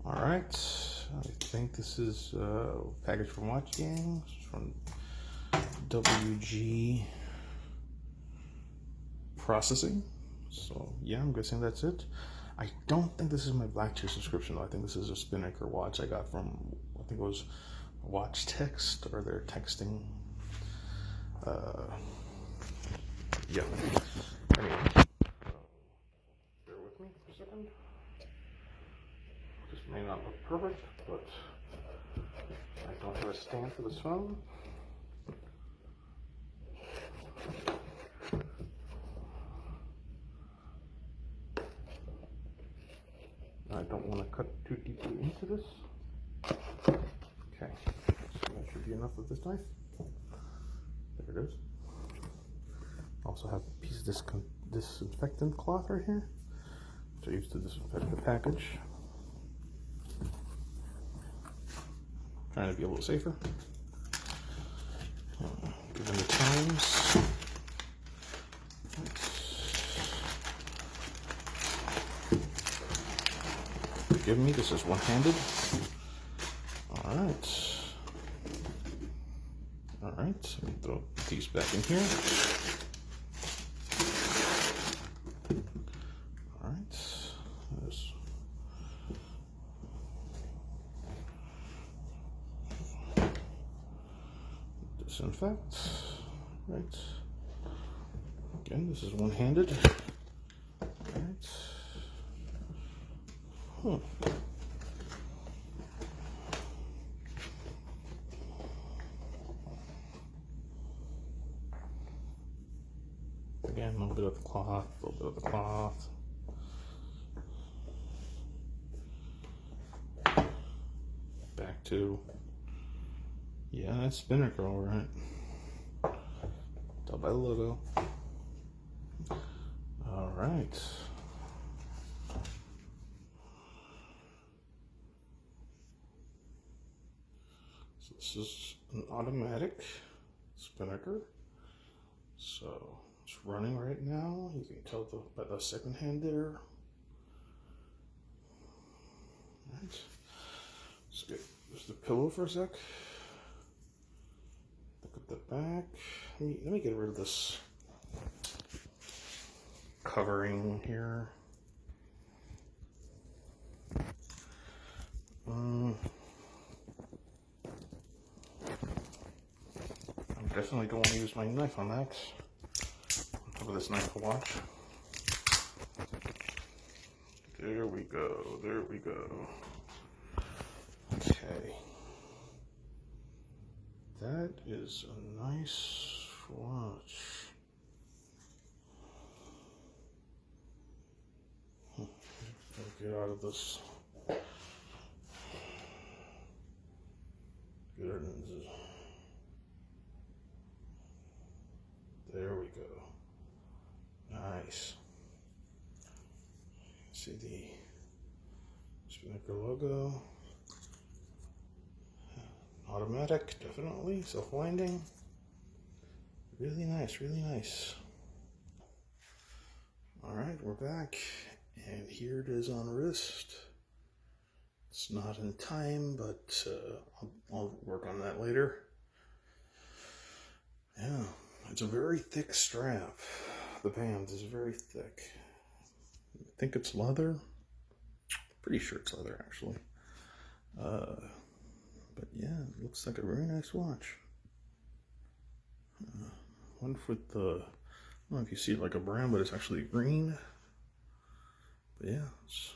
Alright, I think this is a package from Watch Games from WG Processing. So yeah, I'm guessing that's it. I don't think this is my Black Tier subscription though. I think this is a Spinnaker watch I got from, I think it was Watch Text, or their texting. Yeah. Anyway, bear with me for a second. This may not look perfect, but I don't have a stand for this phone. I don't want to cut too deeply into this. Okay, so that should be enough of this knife. There it is. Also have a piece of disinfectant cloth right here, which I used to disinfect the package. Trying to be a little safer. Given the times. Forgive me, this is one-handed. Alright. Alright, let me throw these back in here. Alright. There's disinfect. Right. Again, this is one-handed. Alright. Again, a little bit of the cloth, a little bit of the cloth. Back to, yeah, that's Spinnaker, all right. Tell by the logo. All right. So this is an automatic Spinnaker. So it's running right now. You can tell by the second hand there. All right. Let's get just the pillow for a sec. Look at the back. Let me get rid of this covering here. I definitely don't want to use my knife on that. On top of this knife watch. There we go. There we go. Okay. That is a nice watch. Get out of this. There we go. Nice. See the Spinnaker logo. Automatic, definitely. Self-winding. Really nice, really nice. Alright, we're back. And here it is on wrist. It's not in time, but I'll work on that later. Yeah, it's a very thick strap. The band is very thick. I think it's leather. Pretty sure it's leather, actually. But yeah, it looks like a very nice watch. One with the, I don't know if you see it like a brown, but it's actually green. But yeah, it's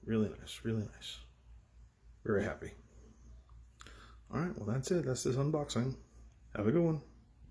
really nice, really nice. Very happy. Alright, well that's it. That's this unboxing. Have a good one.